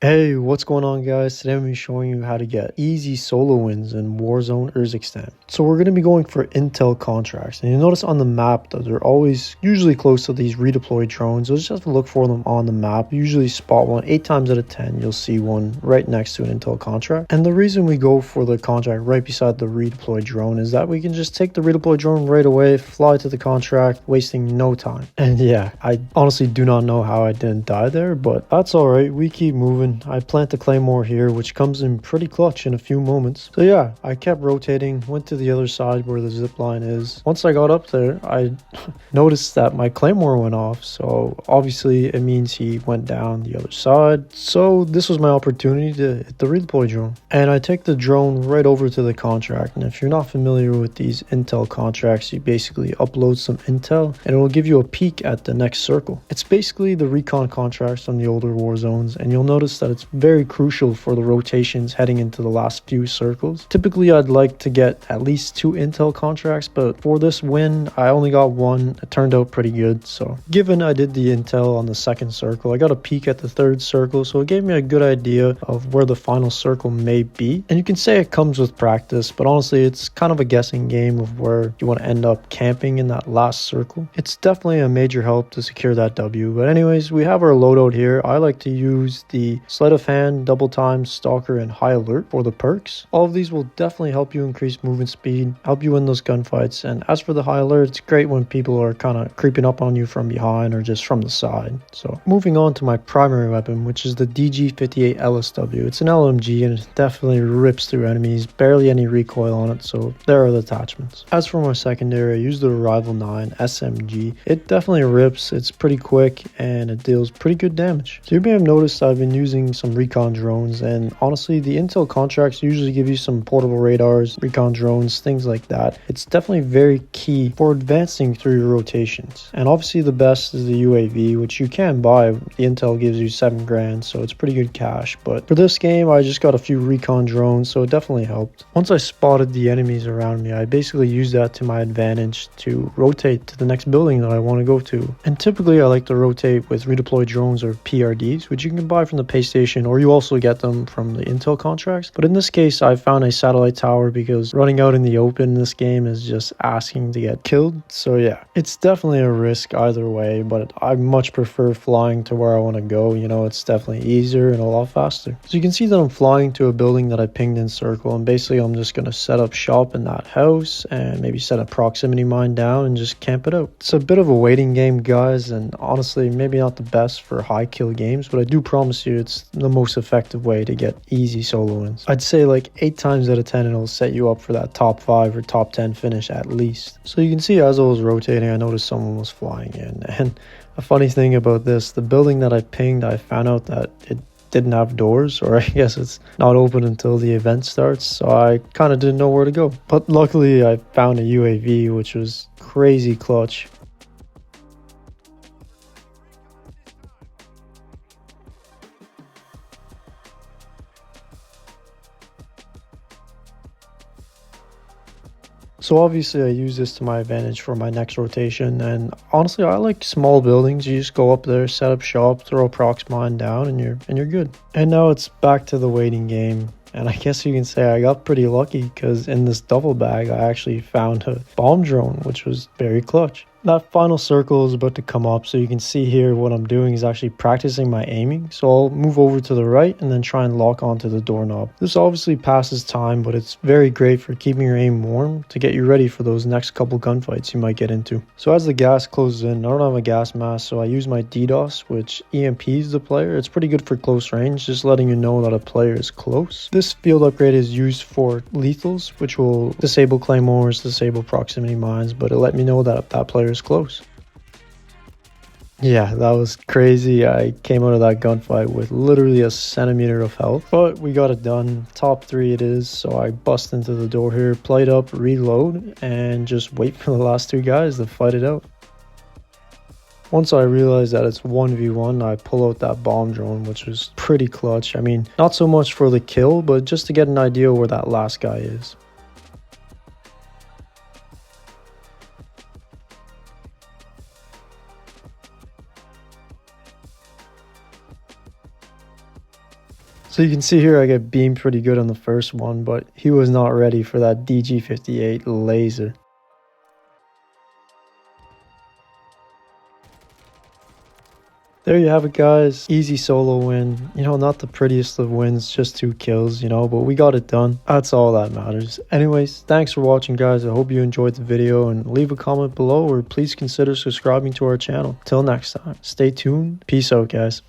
Hey, what's going on guys? Today I'm going to be showing you how to get easy solo wins in Warzone Urzikstan. So we're going to be going for intel contracts, and you notice on the map that they're always usually close to these redeployed drones. So just have to look for them on the map. You usually spot one 8 times out of 10. You'll see one right next to an intel contract. And the reason we go for the contract right beside the redeployed drone is that we can just take the redeployed drone right away, fly to the contract, wasting no time. And yeah, I honestly do not know how I didn't die there, but that's alright. We keep moving. I plant the claymore here, which comes in pretty clutch in a few moments. So yeah, I kept rotating, went to the other side where the zip line is. Once I got up there, I noticed that my claymore went off. So obviously it means he went down the other side. So this was my opportunity to hit the redeploy drone. And I take the drone right over to the contract. And if you're not familiar with these intel contracts, you basically upload some intel and it will give you a peek at the next circle. It's basically the recon contracts from the older war zones, and you'll notice that it's very crucial for the rotations heading into the last few circles. Typically I'd like to get at least 2 intel contracts, but for this win I only got one. It turned out pretty good. So given I did the intel on the second circle, I got a peek at the third circle, so it gave me a good idea of where the final circle may be. And you can say it comes with practice, but honestly it's kind of a guessing game of where you want to end up camping in that last circle. It's definitely a major help to secure that W. But anyways, we have our loadout here. I like to use the sleight of hand, double time, stalker, and high alert for the perks. All of these will definitely help you increase movement speed, help you win those gunfights. And as for the high alert, it's great when people are kind of creeping up on you from behind or just from the side. So moving on to my primary weapon, which is the DG58 LSW. It's an LMG and it definitely rips through enemies, barely any recoil on it, so there are the attachments. As for my secondary, I use the Rival 9 SMG. It definitely rips, it's pretty quick, and it deals pretty good damage. So you may have noticed I've been using some recon drones, and honestly the intel contracts usually give you some portable radars, recon drones, things like that. It's definitely very key for advancing through your rotations. And obviously the best is the UAV, which you can buy. The intel gives you 7 grand, so it's pretty good cash. But for this game I just got a few recon drones, so it definitely helped. Once I spotted the enemies around me, I basically used that to my advantage to rotate to the next building that I want to go to. And typically I like to rotate with redeployed drones or PRDs, which you can buy from the pay station, or you also get them from the intel contracts. But in this case I found a satellite tower because running out in the open in this game is just asking to get killed. So yeah, it's definitely a risk either way, but I much prefer flying to where I want to go. You know, it's definitely easier and a lot faster. So you can see that I'm flying to a building that I pinged in circle, and basically I'm just going to set up shop in that house and maybe set a proximity mine down and just camp it out. It's a bit of a waiting game, guys, and honestly maybe not the best for high kill games, but I do promise you it's the most effective way to get easy solo wins. I'd say like 8 times out of 10 it'll set you up for that top 5 or top 10 finish at least. So you can see as I was rotating I noticed someone was flying in, and a funny thing about this, the building that I pinged, I found out that it didn't have doors, or I guess it's not open until the event starts, so I kind of didn't know where to go. But luckily I found a UAV, which was crazy clutch. So obviously I use this to my advantage for my next rotation, and honestly I like small buildings. You just go up there, set up shop, throw a prox mine down, and you're good. And now it's back to the waiting game. And I guess you can say I got pretty lucky because in this duffel bag I actually found a bomb drone, which was very clutch. That final circle is about to come up, so you can see here what I'm doing is actually practicing my aiming. So I'll move over to the right and then try and lock onto the doorknob. This obviously passes time, but it's very great for keeping your aim warm to get you ready for those next couple gunfights you might get into. So as the gas closes in, I don't have a gas mask, so I use my DDoS, which EMPs the player. It's pretty good for close range, just letting you know that a player is close. This field upgrade is used for lethals, which will disable claymores, disable proximity mines, but it'll let me know that that player is close. Yeah, that was crazy. I came out of that gunfight with literally a centimeter of health, but we got it done. Top 3 it is, so I bust into the door here, plate up, reload, and just wait for the last 2 guys to fight it out. Once I realized that it's 1v1, I pull out that bomb drone, which was pretty clutch. I mean, not so much for the kill, but just to get an idea where that last guy is. So you can see here I get beamed pretty good on the first one, but he was not ready for that DG58 laser. There you have it, guys. Easy solo win. You know, not the prettiest of wins, just 2 kills, you know, but we got it done. That's all that matters. Anyways, thanks for watching, guys. I hope you enjoyed the video, and leave a comment below, or please consider subscribing to our channel. Till next time, stay tuned. Peace out, guys.